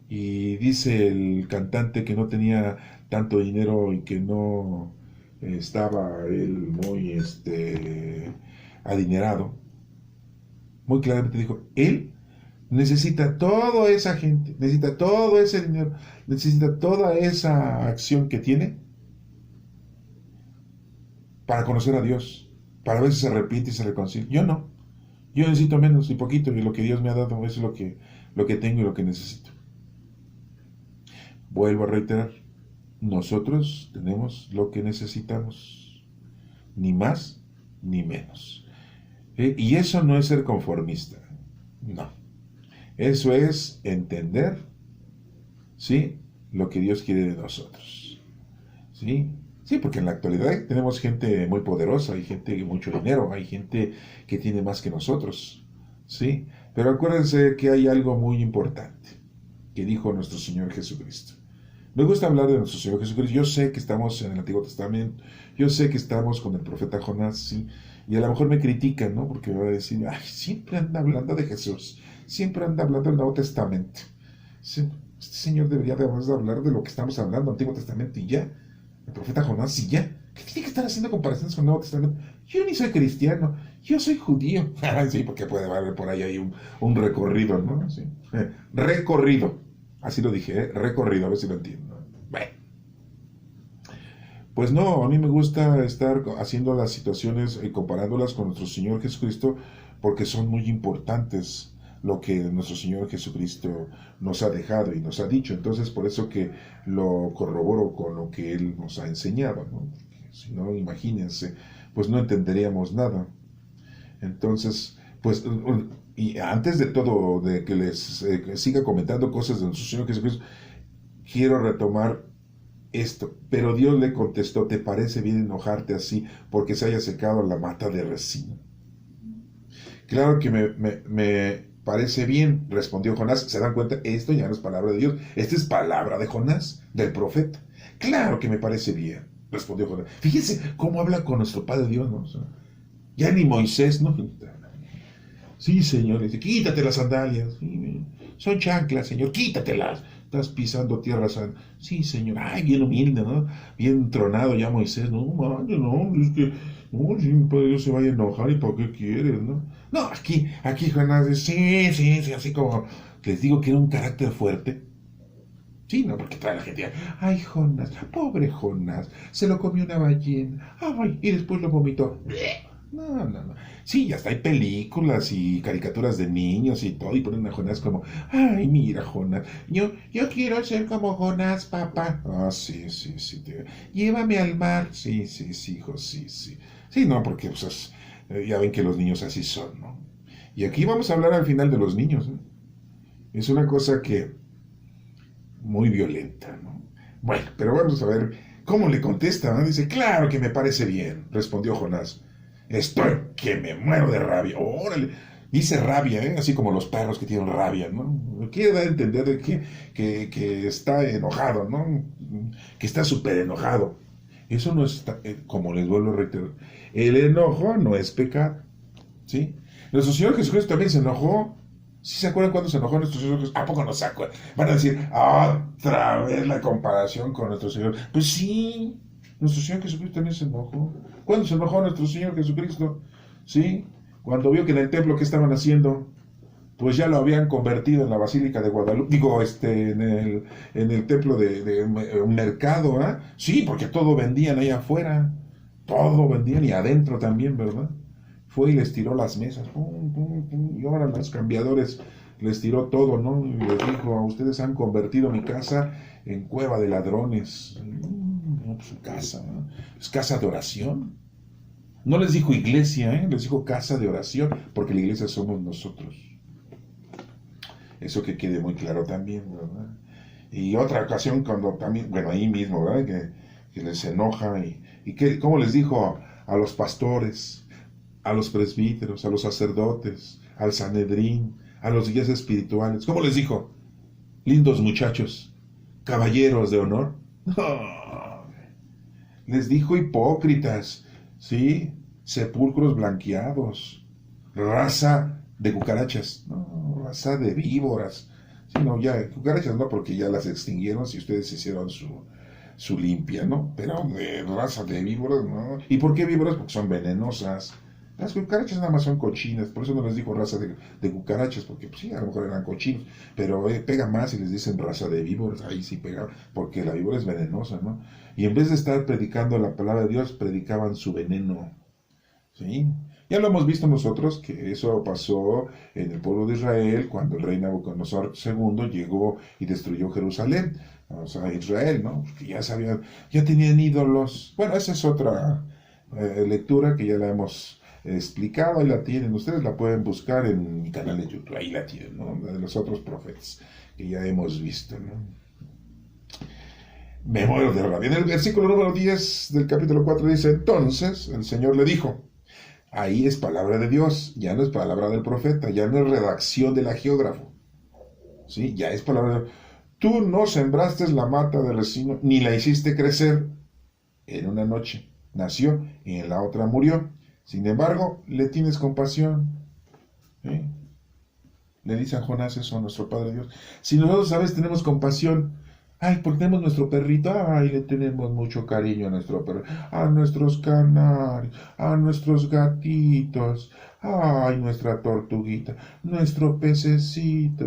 Y dice el cantante que no tenía tanto dinero y que no estaba él muy adinerado. Muy claramente dijo, él necesita toda esa gente, necesita todo ese dinero, necesita toda esa acción que tiene para conocer a Dios, para ver si se arrepiente y se reconcilia. Yo no, yo necesito menos y poquito, y lo que Dios me ha dado es lo que tengo y lo que necesito. Vuelvo a reiterar, nosotros tenemos lo que necesitamos, ni más ni menos. Y eso no es ser conformista, no. Eso es entender, ¿sí?, lo que Dios quiere de nosotros. ¿Sí? Sí, porque en la actualidad tenemos gente muy poderosa, hay gente con mucho dinero, hay gente que tiene más que nosotros. ¿Sí? Pero acuérdense que hay algo muy importante que dijo nuestro Señor Jesucristo. Me gusta hablar de nuestro Señor Jesucristo. Yo sé que estamos en el Antiguo Testamento, yo sé que estamos con el profeta Jonás, sí, y a lo mejor me critican, ¿no? Porque me van a decir, ay, siempre anda hablando de Jesús, siempre anda hablando del Nuevo Testamento. Sí, este señor debería de hablar de lo que estamos hablando, Antiguo Testamento y ya. El profeta Jonás y ya. ¿Qué tiene que estar haciendo comparaciones con el Nuevo Testamento? Yo ni soy cristiano, yo soy judío. Sí, porque puede haber por ahí un recorrido, ¿no? Sí. Recorrido. Así lo dije, recorrido, a ver si lo entiendo. Bueno. Pues no, a mí me gusta estar haciendo las situaciones y comparándolas con nuestro Señor Jesucristo, porque son muy importantes lo que nuestro Señor Jesucristo nos ha dejado y nos ha dicho. Entonces, por eso que lo corroboro con lo que Él nos ha enseñado, ¿no? Si no, imagínense, pues no entenderíamos nada. Entonces, pues, y antes de todo, de que les siga comentando cosas de nuestro Señor Jesucristo, quiero retomar esto. Pero Dios le contestó, ¿te parece bien enojarte así porque se haya secado la mata de resino? Claro que me parece bien, respondió Jonás. ¿Se dan cuenta? Esto ya no es palabra de Dios, esta es palabra de Jonás, del profeta. Claro que me parece bien, respondió Jonás. Fíjense cómo habla con nuestro Padre Dios, ¿no? O sea, ya ni Moisés, ¿no? Sí, Señor, dice, quítate las sandalias. Sí, son chanclas, Señor, quítatelas. estás pisando tierra santa. Sí, señor. Ay, bien humilde, ¿no? Bien tronado ya Moisés. No, man, no, es que, no, si mi padre Dios se vaya a enojar, ¿y para qué quieres, no? No, aquí Jonás dice, sí, así como les digo que era un carácter fuerte. Sí, no, porque toda la gente, ay, Jonás, pobre Jonás, se lo comió una ballena, ay, y después lo vomitó. No. Sí, hasta hay películas y caricaturas de niños y todo, y ponen a Jonás como, ay, mira, Jonás, yo quiero ser como Jonás, papá. Ah, sí, llévame al mar. Sí, hijo, sí. Sí, no, porque pues, ya ven que los niños así son, ¿no? Y aquí vamos a hablar al final de los niños, ¿no? Es una cosa que muy violenta, ¿no? Bueno, pero vamos a ver cómo le contesta, ¿no? Dice, claro que me parece bien, respondió Jonás. Estoy que me muero de rabia. Órale. Dice rabia, ¿eh? Así como los perros que tienen rabia, ¿no? Quiere dar a entender de que está enojado, ¿no? Que está súper enojado. Eso no es, como les vuelvo a reiterar, el enojo no es pecado, ¿sí? Nuestro Señor Jesucristo también se enojó. ¿Sí se acuerdan cuando se enojó nuestro Señor Jesucristo? ¿A poco no se acuerdan? Van a decir, otra vez la comparación con nuestro Señor. Pues sí, nuestro Señor Jesucristo también se enojó. ¿Cuándo se enojó nuestro Señor Jesucristo? ¿Sí? Cuando vio que en el templo que estaban haciendo, pues ya lo habían convertido en la Basílica de Guadalupe, digo, en el templo de un mercado, ¿ah? ¿Eh? Sí, porque todo vendían ahí afuera, todo vendían y adentro también, ¿verdad? Fue y les tiró las mesas, pum, y ahora los cambiadores les tiró todo, ¿no? Y les dijo, a ustedes han convertido mi casa en cueva de ladrones. No, pues su casa, ¿no? Es casa de oración. No les dijo iglesia, les dijo casa de oración, porque la iglesia somos nosotros. Eso que quede muy claro también, ¿verdad? Y otra ocasión cuando también, bueno, ahí mismo, ¿verdad? Que les enoja y que, ¿cómo les dijo a los pastores, a los presbíteros, a los sacerdotes, al Sanedrín, a los guías espirituales? ¿Cómo les dijo? Lindos muchachos, caballeros de honor. No. Les dijo hipócritas, ¿sí? Sepulcros blanqueados, raza de cucarachas, no, raza de víboras. Sí, no, ya, cucarachas no, porque ya las extinguieron si ustedes hicieron su limpia, ¿no? Pero de raza de víboras, ¿no? ¿Y por qué víboras? Porque son venenosas. Las cucarachas nada más son cochinas, por eso no les dijo raza de cucarachas, porque pues, sí, a lo mejor eran cochinos, pero pega más si les dicen raza de víboras, ahí sí pega, porque la víbora es venenosa, ¿no? Y en vez de estar predicando la palabra de Dios, predicaban su veneno, ¿sí? Ya lo hemos visto nosotros, que eso pasó en el pueblo de Israel, cuando el rey Nabucodonosor II llegó y destruyó Jerusalén, o sea, Israel, ¿no? Porque ya tenían ídolos. Bueno, esa es otra lectura que ya la hemos explicado, ahí la tienen, ustedes la pueden buscar en mi canal de YouTube, ahí la tienen, ¿no? La de los otros profetas que ya hemos visto, ¿no? Me muero de rabia. En el versículo número 10 del capítulo 4 dice, entonces el Señor le dijo, ahí es palabra de Dios, ya no es palabra del profeta, ya no es redacción del agiógrafo, ¿sí? Ya es palabra de Dios. Tú no sembraste la mata del resino, ni la hiciste crecer. En una noche nació y en la otra murió. Sin embargo, le tienes compasión. ¿Sí? Le dice a Jonás eso a nuestro Padre Dios. Si nosotros a veces tenemos compasión, ay, porque tenemos nuestro perrito, ay, le tenemos mucho cariño a nuestro perro, a nuestros canarios, a nuestros gatitos, ay, nuestra tortuguita, nuestro pececito.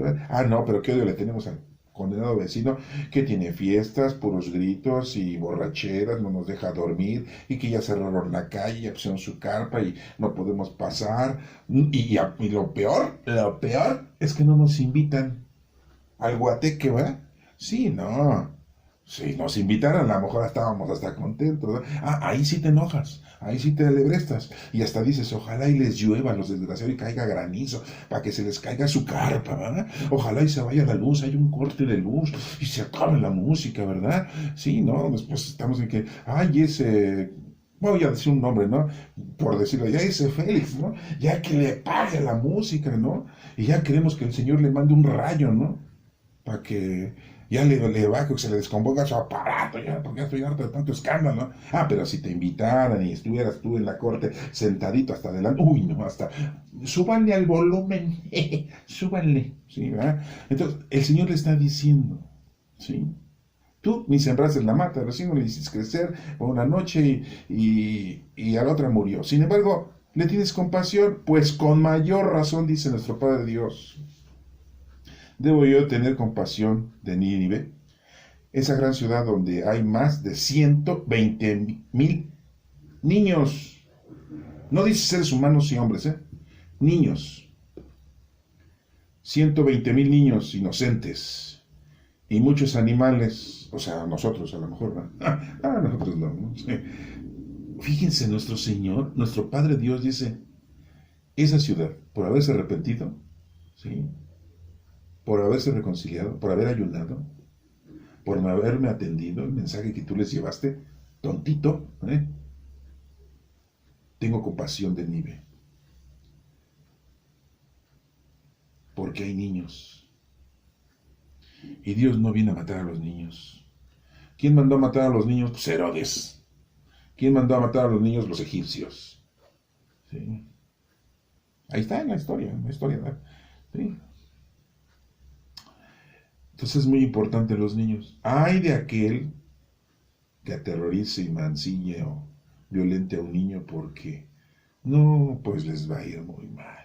No, pero qué odio le tenemos al condenado vecino que tiene fiestas, puros gritos y borracheras, no nos deja dormir y que ya cerraron la calle, ya pusieron su carpa y no podemos pasar. Y lo peor es que no nos invitan al guateque, ¿verdad? Sí, no. Si nos invitaran, a lo mejor estábamos hasta contentos, ¿verdad? Ahí sí te enojas, ahí sí te alebrestas. Y hasta dices, ojalá y les llueva a los desgraciados y caiga granizo, para que se les caiga su carpa, ¿verdad? Ojalá y se vaya la luz, hay un corte de luz y se acabe la música, ¿verdad? Sí, ¿no? Después estamos en que, ay, ese... Voy a decir un nombre, ¿no? Por decirlo, ya ese Félix, ¿no? Ya que le pague la música, ¿no? Y ya queremos que el Señor le mande un rayo, ¿no? Para que ya le baje, que se le descomponga su aparato, ya, porque ya estoy harto de tanto escándalo, ¿no? Pero si te invitaran y estuvieras tú en la corte sentadito hasta adelante, uy, no, hasta, súbanle al volumen, súbanle, ¿sí, verdad? Entonces, el Señor le está diciendo, ¿sí? Tú ni sembraste la mata, recién no le hiciste crecer una noche y a la otra murió. Sin embargo, ¿le tienes compasión? Pues con mayor razón, dice nuestro Padre Dios. ¿Debo yo tener compasión de Nínive? Esa gran ciudad donde hay más de 120,000 niños. No dice seres humanos y hombres, niños. 120,000 niños inocentes. Y muchos animales, o sea, nosotros a lo mejor, ¿no? Nosotros no. Sí. Fíjense, nuestro Señor, nuestro Padre Dios dice, esa ciudad, por haberse arrepentido, ¿sí? Por haberse reconciliado, por haber ayunado, por no haberme atendido el mensaje que tú les llevaste, tontito, tengo compasión de Nínive, porque hay niños. Y Dios no viene a matar a los niños. ¿Quién mandó a matar a los niños? Pues Herodes. ¿Quién mandó a matar a los niños? Los egipcios. ¿Sí? Ahí está en la historia, ¿sí? Entonces es muy importante los niños. Ay de aquel que aterrorice y mancille o violente a un niño porque no, pues les va a ir muy mal.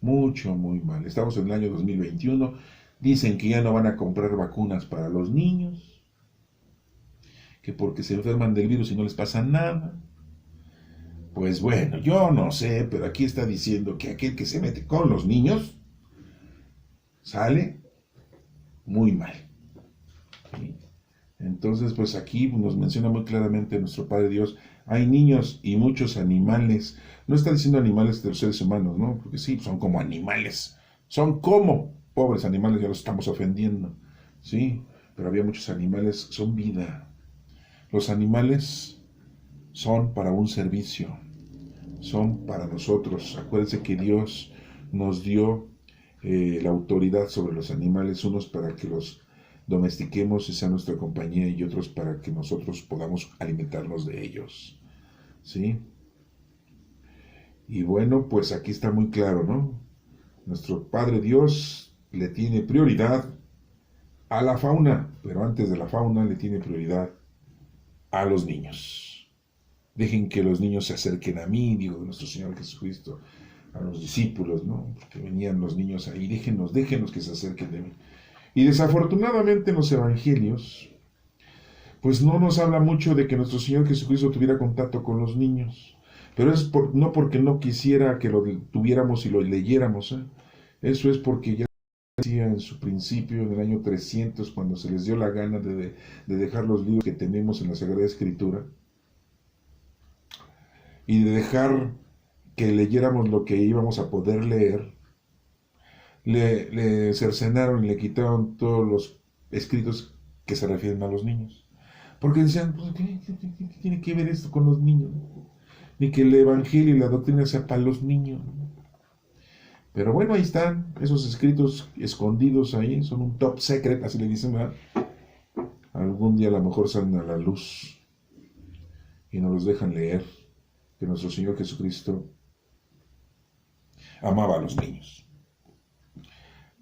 Mucho, muy mal. Estamos en el año 2021. Dicen que ya no van a comprar vacunas para los niños, que porque se enferman del virus y no les pasa nada. Pues bueno, yo no sé, pero aquí está diciendo que aquel que se mete con los niños sale muy mal. ¿Sí? Entonces, pues aquí nos menciona muy claramente nuestro Padre Dios, hay niños y muchos animales. No está diciendo animales de los seres humanos, ¿no? Porque sí, son como animales. Son como pobres animales, ya los estamos ofendiendo. Sí, pero había muchos animales, son vida. Los animales son para un servicio, son para nosotros. Acuérdense que Dios nos dio la autoridad sobre los animales, unos para que los domestiquemos y sea nuestra compañía y otros para que nosotros podamos alimentarnos de ellos. ¿Sí? Y bueno, pues aquí está muy claro, ¿no? Nuestro Padre Dios le tiene prioridad a la fauna, pero antes de la fauna le tiene prioridad a los niños. Dejen que los niños se acerquen a mí, digo nuestro Señor Jesucristo, a los discípulos, ¿no? Porque venían los niños ahí, déjenos que se acerquen de mí. Y desafortunadamente en los evangelios, pues no nos habla mucho de que nuestro Señor Jesucristo tuviera contacto con los niños. Pero es no porque no quisiera que lo tuviéramos y lo leyéramos. Eso es porque ya decía en su principio, en el año 300, cuando se les dio la gana de dejar los libros que tenemos en la Sagrada Escritura y de dejar que leyéramos lo que íbamos a poder leer, le cercenaron y le quitaron todos los escritos que se refieren a los niños. Porque decían, pues, ¿qué tiene que ver esto con los niños? Ni que el evangelio y la doctrina sea para los niños. Pero bueno, ahí están esos escritos escondidos ahí, son un top secret, así le dicen, ¿verdad? Algún día a lo mejor salen a la luz y nos los dejan leer, que nuestro Señor Jesucristo amaba a los niños.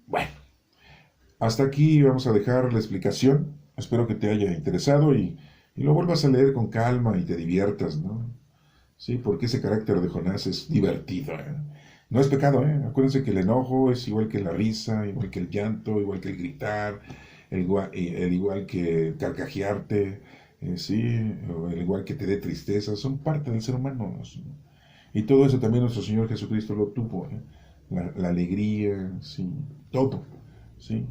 Bueno, hasta aquí vamos a dejar la explicación. Espero que te haya interesado y lo vuelvas a leer con calma y te diviertas, ¿no? Sí, porque ese carácter de Jonás es divertido, ¿eh? No es pecado, ¿eh? Acuérdense que el enojo es igual que la risa, igual que el llanto, igual que el gritar, igual que carcajearte, sí, o el igual que te dé tristeza, son parte del ser humano, ¿no? Y todo eso también nuestro Señor Jesucristo lo tuvo, ¿eh? La alegría, sí, todo, sí.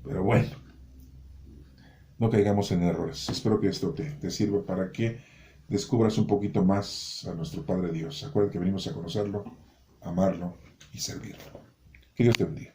Pero bueno, no caigamos en errores. Espero que esto te sirva para que descubras un poquito más a nuestro Padre Dios. Acuérdate que venimos a conocerlo, amarlo y servirlo. Que Dios te bendiga.